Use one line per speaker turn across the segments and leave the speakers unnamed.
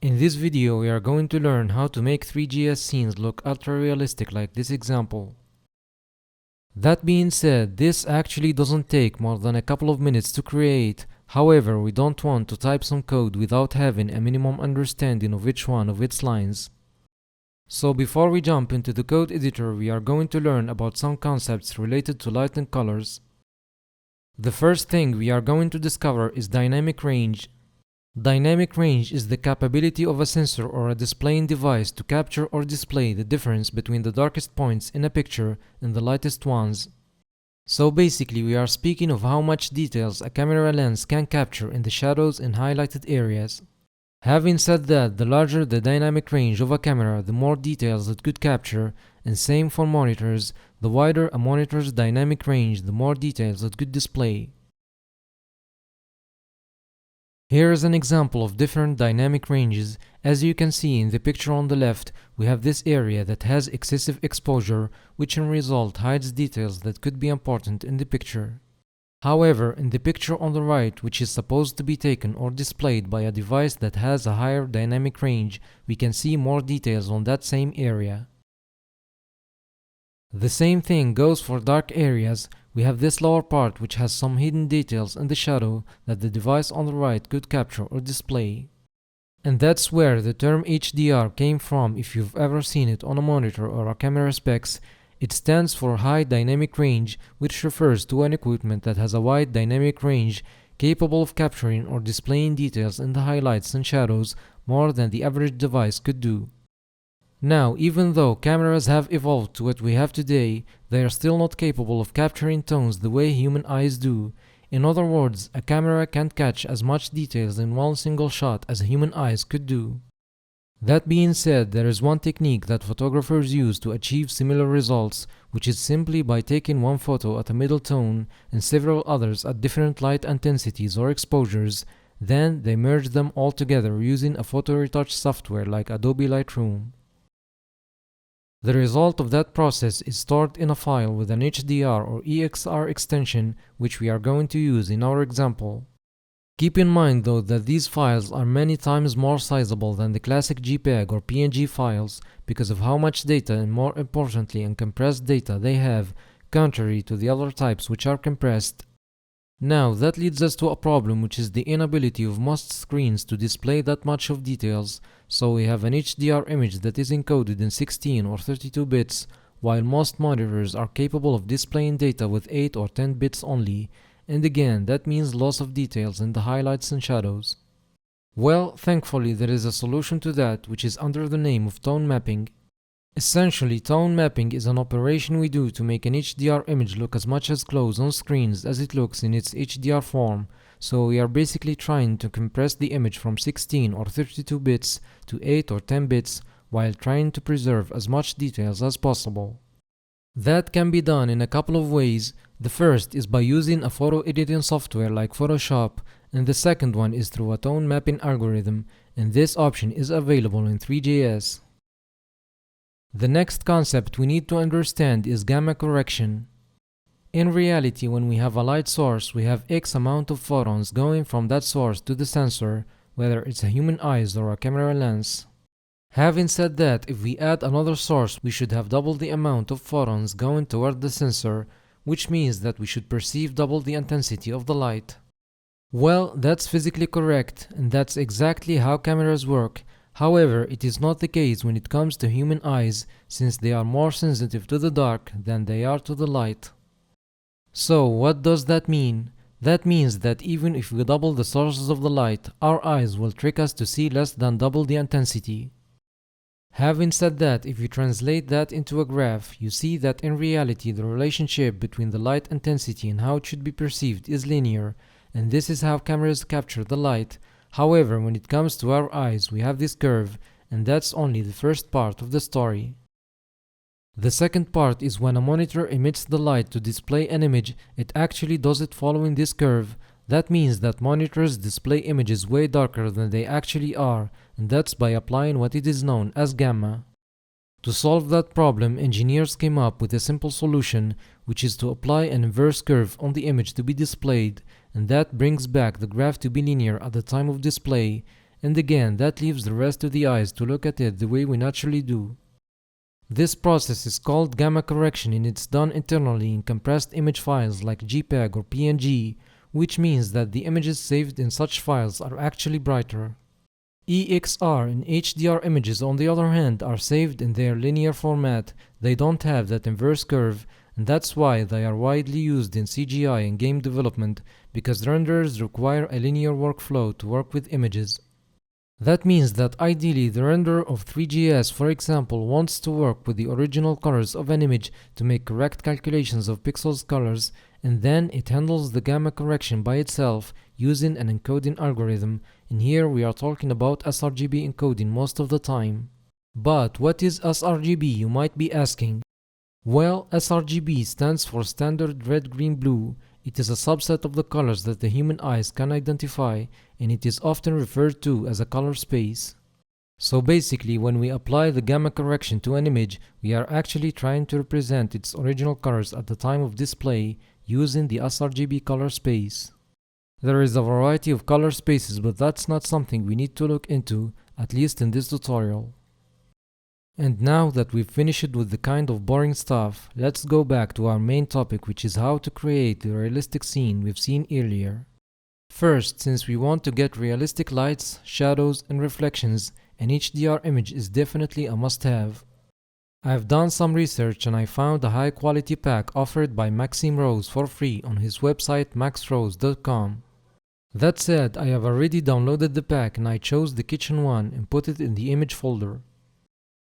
In this video, we are going to learn how to make Three.js scenes look ultra-realistic like this example. That being said, this actually doesn't take more than a couple of minutes to create. However, we don't want to type some code without having a minimum understanding of each one of its lines. So before we jump into the code editor, we are going to learn about some concepts related to light and colors. The first thing we are going to discover is dynamic range. Dynamic range is the capability of a sensor or a displaying device to capture or display the difference between the darkest points in a picture and the lightest ones. So basically, we are speaking of how much details a camera lens can capture in the shadows and highlighted areas. Having said that, the larger the dynamic range of a camera, the more details it could capture, and same for monitors. The wider a monitor's dynamic range, the more details it could display. Here is an example of different dynamic ranges. As you can see in the picture on the left, we have this area that has excessive exposure, which in result hides details that could be important in the picture. However, in the picture on the right, which is supposed to be taken or displayed by a device that has a higher dynamic range, we can see more details on that same area. The same thing goes for dark areas. We have this lower part which has some hidden details in the shadow that the device on the right could capture or display. And that's where the term HDR came from. If you've ever seen it on a monitor or a camera specs, it stands for High Dynamic Range, which refers to an equipment that has a wide dynamic range capable of capturing or displaying details in the highlights and shadows more than the average device could do. Now, even though cameras have evolved to what we have today, they are still not capable of capturing tones the way human eyes do. In other words, a camera can't catch as much details in one single shot as human eyes could do. That being said, there is one technique that photographers use to achieve similar results, which is simply by taking one photo at a middle tone and several others at different light intensities or exposures. Then they merge them all together using a photo retouch software like Adobe Lightroom. The result of that process is stored in a file with an HDR or EXR extension, which we are going to use in our example. Keep in mind though that these files are many times more sizable than the classic JPEG or PNG files because of how much data and more importantly uncompressed data they have, contrary to the other types which are compressed. Now that leads us to a problem, which is the inability of most screens to display that much of details. So we have an HDR image that is encoded in 16 or 32 bits, while most monitors are capable of displaying data with 8 or 10 bits only, and again that means loss of details in the highlights and shadows. Well, thankfully there is a solution to that, which is under the name of tone mapping. Essentially, tone mapping is an operation we do to make an HDR image look as much as close on screens as it looks in its HDR form. So we are basically trying to compress the image from 16 or 32 bits to 8 or 10 bits while trying to preserve as much details as possible. That can be done in a couple of ways. The first is by using a photo editing software like Photoshop, and the second one is through a tone mapping algorithm, and this option is available in Three.js. The next concept we need to understand is gamma correction. In reality, when we have a light source, we have X amount of photons going from that source to the sensor, whether it's a human eyes or a camera lens. Having said that, if we add another source, we should have double the amount of photons going toward the sensor, which means that we should perceive double the intensity of the light. Well, that's physically correct, and that's exactly how cameras work. However, it is not the case when it comes to human eyes, since they are more sensitive to the dark than they are to the light. So, what does that mean? That means that even if we double the sources of the light, our eyes will trick us to see less than double the intensity. Having said that, if you translate that into a graph, you see that in reality the relationship between the light intensity and how it should be perceived is linear, and this is how cameras capture the light. However, when it comes to our eyes, we have this curve, and that's only the first part of the story. The second part is when a monitor emits the light to display an image, it actually does it following this curve. That means that monitors display images way darker than they actually are, and that's by applying what it is known as gamma. To solve that problem, engineers came up with a simple solution, which is to apply an inverse curve on the image to be displayed, and that brings back the graph to be linear at the time of display, and again that leaves the rest of the eyes to look at it the way we naturally do. This process is called gamma correction and it's done internally in compressed image files like JPEG or PNG, which means that the images saved in such files are actually brighter. EXR and HDR images on the other hand are saved in their linear format. They don't have that inverse curve, and that's why they are widely used in CGI and game development, because renderers require a linear workflow to work with images. That means that ideally the renderer of Three.js, for example, wants to work with the original colors of an image to make correct calculations of pixels colors, and then it handles the gamma correction by itself using an encoding algorithm, and here we are talking about sRGB encoding most of the time. But what is sRGB, you might be asking? Well, sRGB stands for Standard Red Green Blue. It is a subset of the colors that the human eyes can identify, and it is often referred to as a color space. So basically, when we apply the gamma correction to an image, we are actually trying to represent its original colors at the time of display using the sRGB color space. There is a variety of color spaces, but that's not something we need to look into, at least in this tutorial. And now that we've finished with the kind of boring stuff, let's go back to our main topic, which is how to create the realistic scene we've seen earlier. First, since we want to get realistic lights, shadows, and reflections, an HDR image is definitely a must-have. I've done some research and I found a high-quality pack offered by Maxime Rose for free on his website maxrose.com. That said, I have already downloaded the pack and I chose the kitchen one and put it in the image folder.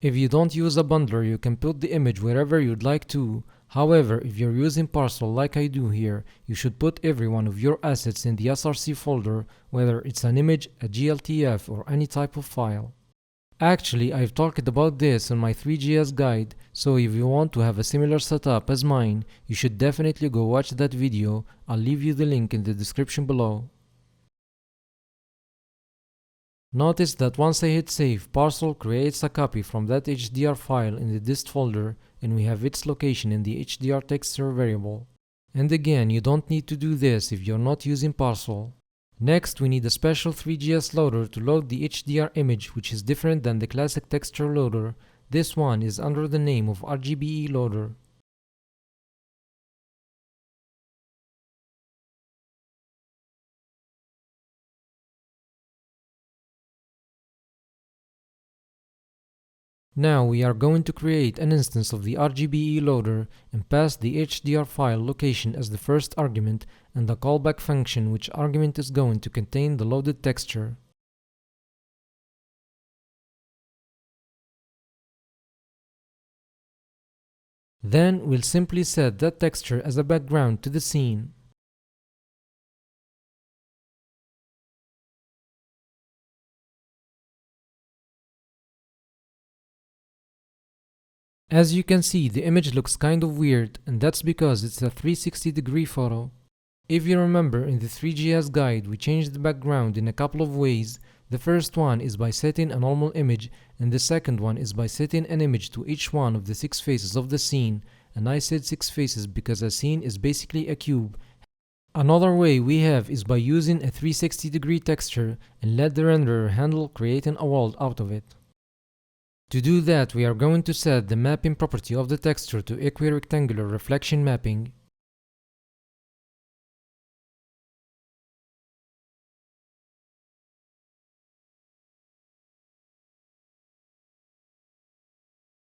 If you don't use a bundler, you can put the image wherever you'd like to. However, if you're using Parcel like I do here, you should put every one of your assets in the SRC folder, whether it's an image, a GLTF, or any type of file. Actually, I've talked about this in my Three.js guide, so if you want to have a similar setup as mine, you should definitely go watch that video. I'll leave you the link in the description below. Notice that once I hit save, Parcel creates a copy from that HDR file in the dist folder, and we have its location in the HDR texture variable. And again, you don't need to do this if you're not using Parcel. Next, we need a special Three.js loader to load the HDR image, which is different than the classic texture loader. This one is under the name of RGBE loader. Now we are going to create an instance of the RGBE loader and pass the HDR file location as the first argument and the callback function, which argument is going to contain the loaded texture. Then we'll simply set that texture as a background to the scene. As you can see, the image looks kind of weird, and that's because it's a 360-degree photo. If you remember, in the Three.js guide, we changed the background in a couple of ways. The first one is by setting a normal image, and the second one is by setting an image to each one of the 6 faces of the scene, and I said 6 faces because a scene is basically a cube. Another way we have is by using a 360-degree texture and let the renderer handle creating a world out of it. To do that, we are going to set the mapping property of the texture to equirectangular reflection mapping.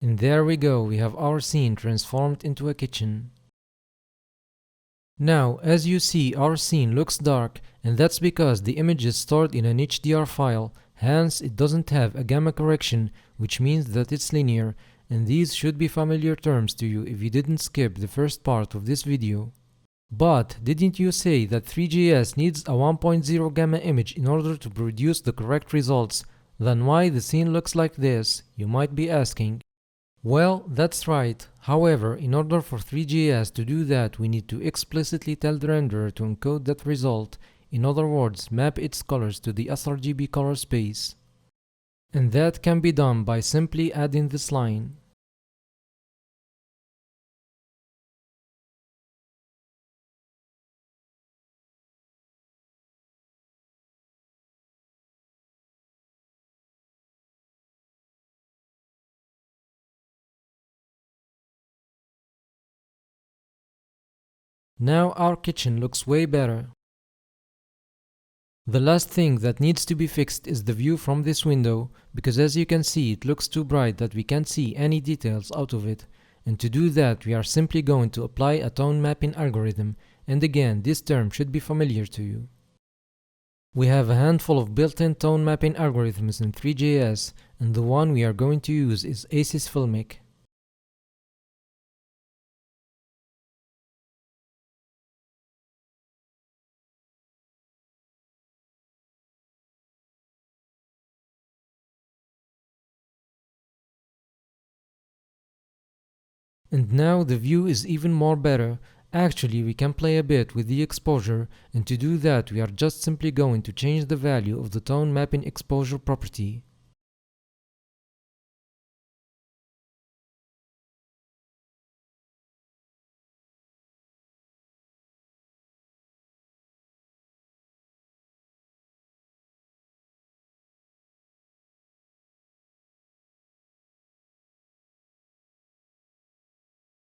And there we go, we have our scene transformed into a kitchen. Now, as you see, our scene looks dark, and that's because the image is stored in an HDR file, hence it doesn't have a gamma correction, which means that it's linear, and these should be familiar terms to you if you didn't skip the first part of this video. But didn't you say that Three.js needs a 1.0 gamma image in order to produce the correct results? Then why the scene looks like this, you might be asking. Well, that's right. However, in order for Three.js to do that, we need to explicitly tell the renderer to encode that result, in other words, map its colors to the sRGB color space. And that can be done by simply adding this line. Now our kitchen looks way better. The last thing that needs to be fixed is the view from this window, because as you can see it looks too bright that we can't see any details out of it, and to do that we are simply going to apply a tone mapping algorithm, and again this term should be familiar to you. We have a handful of built-in tone mapping algorithms in Three.js, and the one we are going to use is ACES Filmic. And now the view is even more better. Actually, we can play a bit with the exposure, and to do that we are just simply going to change the value of the tone mapping exposure property.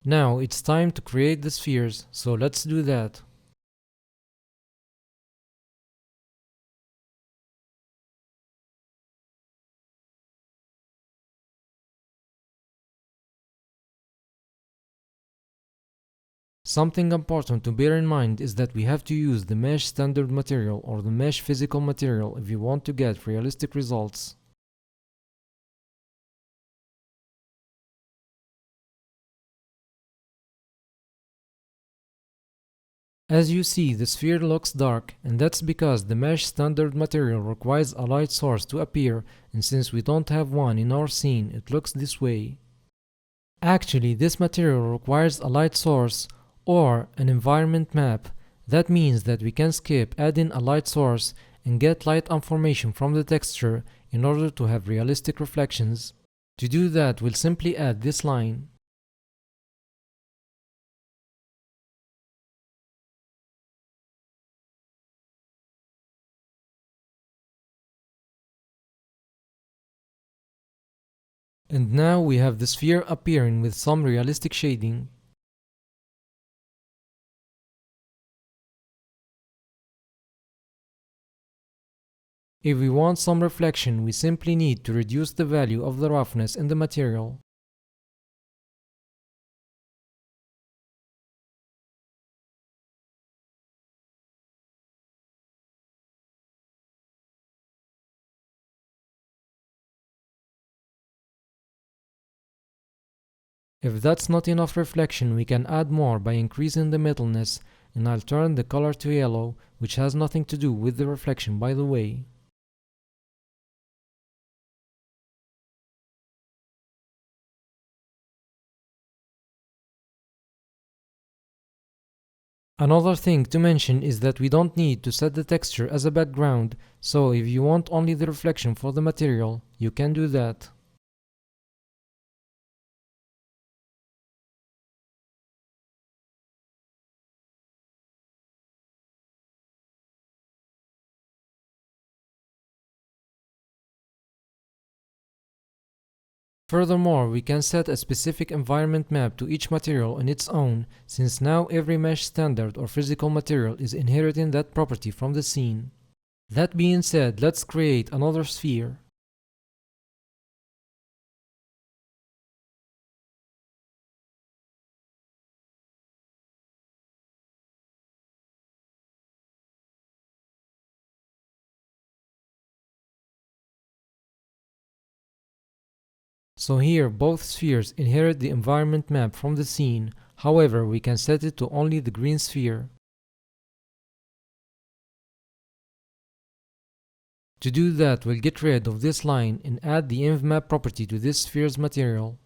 Now it's time to create the spheres, so let's do that. Something important to bear in mind is that we have to use the mesh standard material or the mesh physical material if you want to get realistic results. As you see, the sphere looks dark, and that's because the mesh standard material requires a light source to appear, and since we don't have one in our scene, it looks this way. Actually, this material requires a light source or an environment map. That means that we can skip adding a light source and get light information from the texture in order to have realistic reflections. To do that, we'll simply add this line. And now we have the sphere appearing with some realistic shading. If we want some reflection, we simply need to reduce the value of the roughness in the material. If that's not enough reflection, we can add more by increasing the metalness, and I'll turn the color to yellow, which has nothing to do with the reflection, by the way. Another thing to mention is that we don't need to set the texture as a background, so if you want only the reflection for the material, you can do that. Furthermore, we can set a specific environment map to each material on its own, since now every mesh standard or physical material is inheriting that property from the scene. That being said, let's create another sphere. So here both spheres inherit the environment map from the scene, however we can set it to only the green sphere. To do that, we'll get rid of this line and add the env-map property to this sphere's material.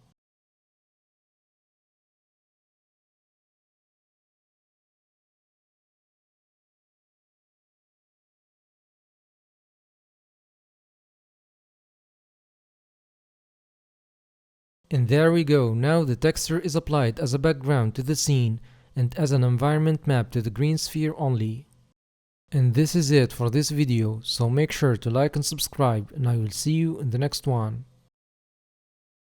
And there we go, now the texture is applied as a background to the scene and as an environment map to the green sphere only. And this is it for this video, so make sure to like and subscribe, and I will see you in the next one.